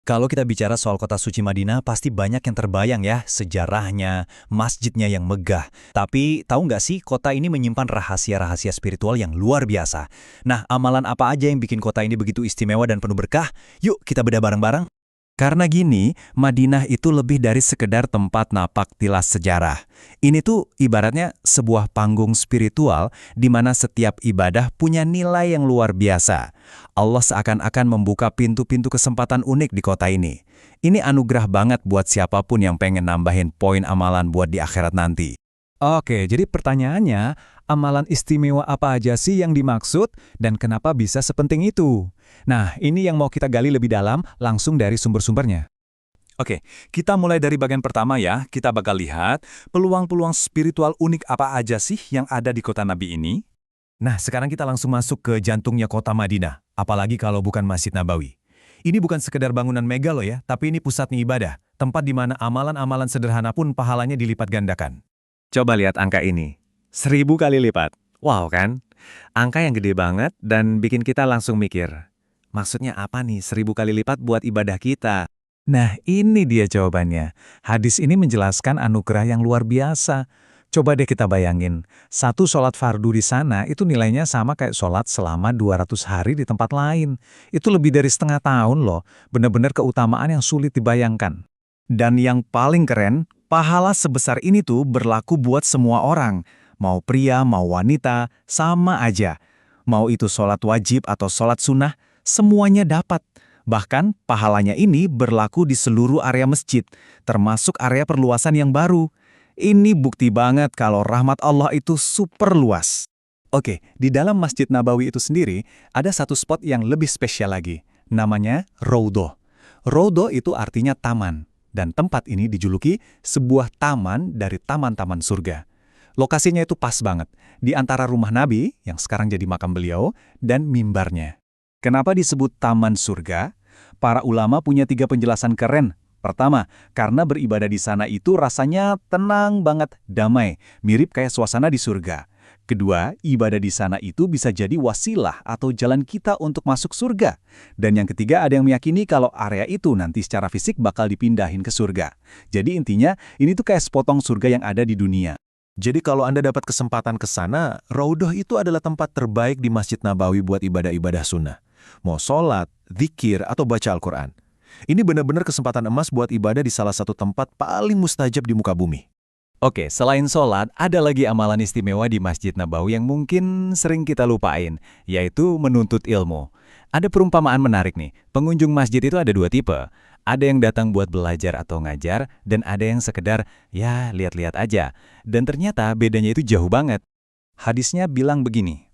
Kalau kita bicara soal kota suci Madinah, pasti banyak yang terbayang ya, sejarahnya, masjidnya yang megah. Tapi tahu nggak sih, kota ini menyimpan rahasia-rahasia spiritual yang luar biasa. Nah, amalan apa aja yang bikin kota ini begitu istimewa dan penuh berkah? Yuk, kita bedah bareng-barang. Karena gini, Madinah itu lebih dari sekedar tempat napak tilas sejarah. Ini tuh ibaratnya sebuah panggung spiritual di mana setiap ibadah punya nilai yang luar biasa. Allah seakan-akan membuka pintu-pintu kesempatan unik di kota ini. Ini anugerah banget buat siapapun yang pengen nambahin poin amalan buat di akhirat nanti. Oke, jadi pertanyaannya, amalan istimewa apa aja sih yang dimaksud dan kenapa bisa sepenting itu? Nah, ini yang mau kita gali lebih dalam langsung dari sumber-sumbernya. Oke, kita mulai dari bagian pertama ya. Kita bakal lihat peluang-peluang spiritual unik apa aja sih yang ada di kota Nabi ini. Nah, sekarang kita langsung masuk ke jantungnya kota Madinah, apalagi kalau bukan Masjid Nabawi. Ini bukan sekedar bangunan mega loh ya, tapi ini pusatnya ibadah, tempat di mana amalan-amalan sederhana pun pahalanya dilipat gandakan. Coba lihat angka ini. 1.000 kali lipat. Wow kan? Angka yang gede banget dan bikin kita langsung mikir. Maksudnya apa nih 1.000 kali lipat buat ibadah kita? Nah, ini dia jawabannya. Hadis ini menjelaskan anugerah yang luar biasa. Coba deh kita bayangin, satu sholat fardu di sana itu nilainya sama kayak sholat selama 200 hari di tempat lain. Itu lebih dari setengah tahun loh, benar-benar keutamaan yang sulit dibayangkan. Dan yang paling keren, pahala sebesar ini tuh berlaku buat semua orang. Mau pria, mau wanita, sama aja. Mau itu sholat wajib atau sholat sunnah, semuanya dapat. Bahkan pahalanya ini berlaku di seluruh area masjid, termasuk area perluasan yang baru. Ini bukti banget kalau rahmat Allah itu super luas. Oke, di dalam Masjid Nabawi itu sendiri, ada satu spot yang lebih spesial lagi. Namanya Raudhah. Raudhah itu artinya taman. Dan tempat ini dijuluki sebuah taman dari taman-taman surga. Lokasinya itu pas banget, di antara rumah Nabi, yang sekarang jadi makam beliau, dan mimbarnya. Kenapa disebut taman surga? Para ulama punya 3 penjelasan keren. Pertama, karena beribadah di sana itu rasanya tenang banget, damai, mirip kayak suasana di surga. Kedua, ibadah di sana itu bisa jadi wasilah atau jalan kita untuk masuk surga. Dan yang ketiga, ada yang meyakini kalau area itu nanti secara fisik bakal dipindahin ke surga. Jadi intinya, ini tuh kayak sepotong surga yang ada di dunia. Jadi kalau Anda dapat kesempatan ke sana, Raudhah itu adalah tempat terbaik di Masjid Nabawi buat ibadah-ibadah sunnah. Mau sholat, zikir, atau baca Al-Quran. Ini benar-benar kesempatan emas buat ibadah di salah satu tempat paling mustajab di muka bumi. Oke, selain sholat, ada lagi amalan istimewa di Masjid Nabawi yang mungkin sering kita lupain, yaitu menuntut ilmu. Ada perumpamaan menarik nih, pengunjung masjid itu ada 2 tipe. Ada yang datang buat belajar atau ngajar, dan ada yang sekedar, ya lihat-lihat aja. Dan ternyata bedanya itu jauh banget. Hadisnya bilang begini,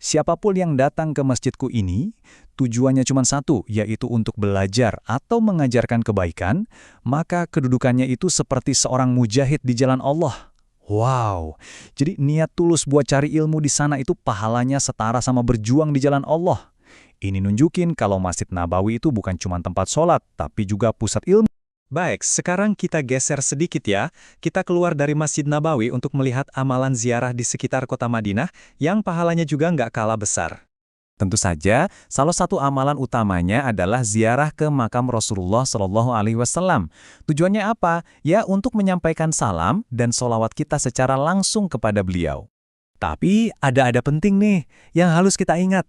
siapapun yang datang ke masjidku ini, tujuannya cuma satu, yaitu untuk belajar atau mengajarkan kebaikan, maka kedudukannya itu seperti seorang mujahid di jalan Allah. Wow, jadi niat tulus buat cari ilmu di sana itu pahalanya setara sama berjuang di jalan Allah. Ini nunjukin kalau Masjid Nabawi itu bukan cuma tempat sholat, tapi juga pusat ilmu. Baik, sekarang kita geser sedikit ya. Kita keluar dari Masjid Nabawi untuk melihat amalan ziarah di sekitar kota Madinah yang pahalanya juga nggak kalah besar. Tentu saja, salah satu amalan utamanya adalah ziarah ke makam Rasulullah Shallallahu Alaihi Wasallam. Tujuannya apa? Ya, untuk menyampaikan salam dan sholawat kita secara langsung kepada beliau. Tapi ada penting nih yang harus kita ingat.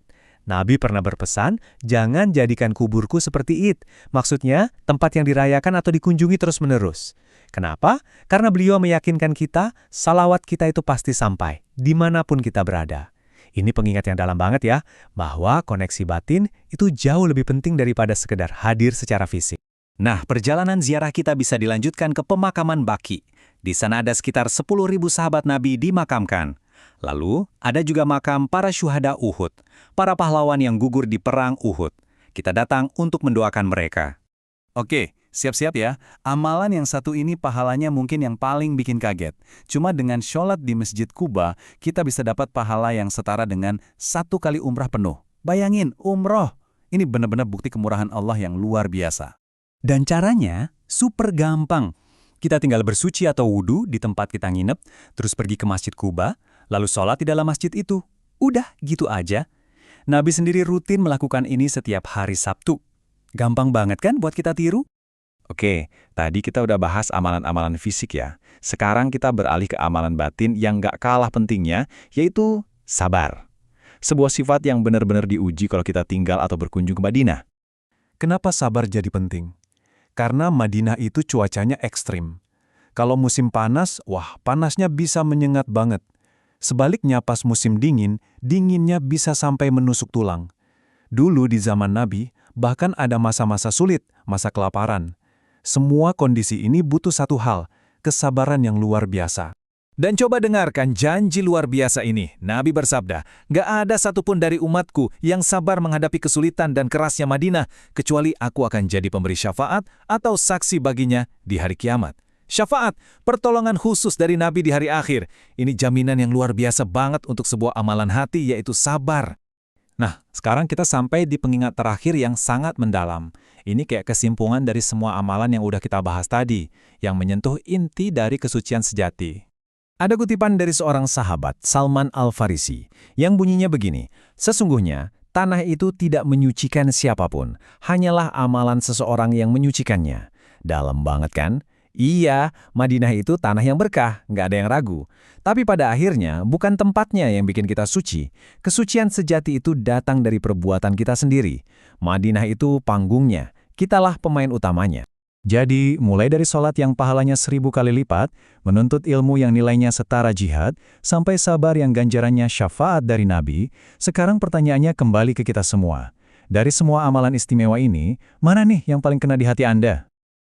Nabi pernah berpesan, jangan jadikan kuburku seperti Id. Maksudnya, tempat yang dirayakan atau dikunjungi terus-menerus. Kenapa? Karena beliau meyakinkan kita, salawat kita itu pasti sampai, dimanapun kita berada. Ini pengingat yang dalam banget ya, bahwa koneksi batin itu jauh lebih penting daripada sekedar hadir secara fisik. Nah, perjalanan ziarah kita bisa dilanjutkan ke pemakaman Baqi. Di sana ada sekitar 10.000 sahabat Nabi dimakamkan. Lalu, ada juga makam para syuhada Uhud, para pahlawan yang gugur di perang Uhud. Kita datang untuk mendoakan mereka. Oke, siap-siap ya. Amalan yang satu ini pahalanya mungkin yang paling bikin kaget. Cuma dengan sholat di Masjid Quba, kita bisa dapat pahala yang setara dengan 1 kali umrah penuh. Bayangin, umroh. Ini benar-benar bukti kemurahan Allah yang luar biasa. Dan caranya super gampang. Kita tinggal bersuci atau wudhu di tempat kita nginep, terus pergi ke Masjid Quba, lalu sholat di dalam masjid itu. Udah, gitu aja. Nabi sendiri rutin melakukan ini setiap hari Sabtu. Gampang banget kan buat kita tiru? Oke, tadi kita udah bahas amalan-amalan fisik ya. Sekarang kita beralih ke amalan batin yang nggak kalah pentingnya, yaitu sabar. Sebuah sifat yang benar-benar diuji kalau kita tinggal atau berkunjung ke Madinah. Kenapa sabar jadi penting? Karena Madinah itu cuacanya ekstrim. Kalau musim panas, wah panasnya bisa menyengat banget. Sebaliknya pas musim dingin, dinginnya bisa sampai menusuk tulang. Dulu di zaman Nabi, bahkan ada masa-masa sulit, masa kelaparan. Semua kondisi ini butuh satu hal, kesabaran yang luar biasa. Dan coba dengarkan janji luar biasa ini. Nabi bersabda, "Gak ada satupun dari umatku yang sabar menghadapi kesulitan dan kerasnya Madinah, kecuali aku akan jadi pemberi syafaat atau saksi baginya di hari kiamat." Syafaat, pertolongan khusus dari Nabi di hari akhir. Ini jaminan yang luar biasa banget untuk sebuah amalan hati, yaitu sabar. Nah, sekarang kita sampai di pengingat terakhir yang sangat mendalam. Ini kayak kesimpulan dari semua amalan yang udah kita bahas tadi, yang menyentuh inti dari kesucian sejati. Ada kutipan dari seorang sahabat, Salman Al-Farisi, yang bunyinya begini, "Sesungguhnya, tanah itu tidak menyucikan siapapun, hanyalah amalan seseorang yang menyucikannya." Dalam banget kan? Iya, Madinah itu tanah yang berkah, nggak ada yang ragu. Tapi pada akhirnya, bukan tempatnya yang bikin kita suci. Kesucian sejati itu datang dari perbuatan kita sendiri. Madinah itu panggungnya, kitalah pemain utamanya. Jadi, mulai dari sholat yang pahalanya 1000 kali lipat, menuntut ilmu yang nilainya setara jihad, sampai sabar yang ganjarannya syafaat dari Nabi, sekarang pertanyaannya kembali ke kita semua. Dari semua amalan istimewa ini, mana nih yang paling kena di hati Anda?